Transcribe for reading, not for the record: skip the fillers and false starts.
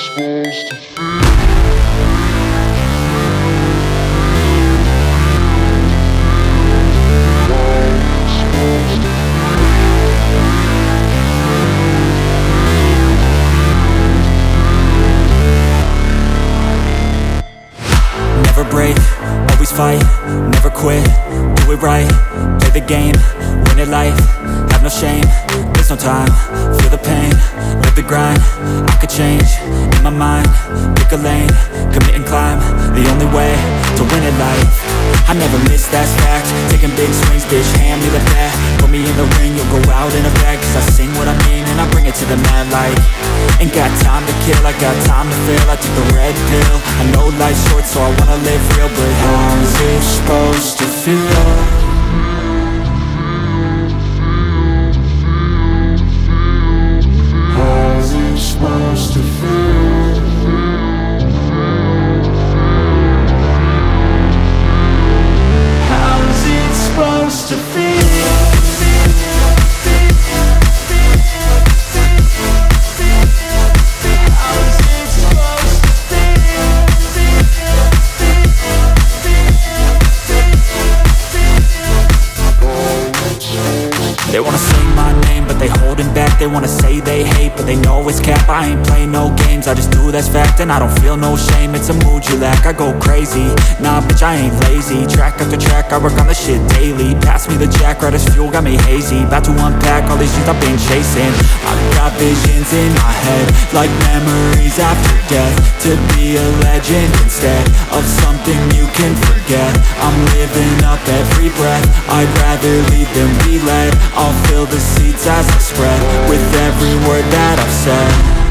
supposed to feel? Never break, always fight, never quit, do it right, play the game, win it life, have no shame, there's no time, feel the pain, live the grind, I could change, in my mind, pick a lane, commit and climb, the only way to win it life. I never miss, that's fact, taking big swings, bitch, hand me the bat, put me in the ring, you'll go out in a bag, cause I sing what I mean and I bring it to the mad light. Ain't got time to kill, I got time to feel, I took the red pill, I know life's short so I wanna live real, but how's it supposed to feel? How's it supposed to feel? How's it supposed to feel? They wanna say my name, but they holding back. They wanna say they hate, but they know it's cap. I ain't play no games, I just do that's fact. And I don't feel no shame, it's a mood you lack. I go crazy, nah bitch I ain't lazy. Track after track, I work on this shit daily. Pass me the jack, right as fuel, got me hazy. About to unpack all these things I've been chasing. I've got visions in my head, like memories after death. To be a legend instead of something you can forget. I'm living up every breath, I'd rather lead than be led. I'll fill the seats as I spread with every word that I've said.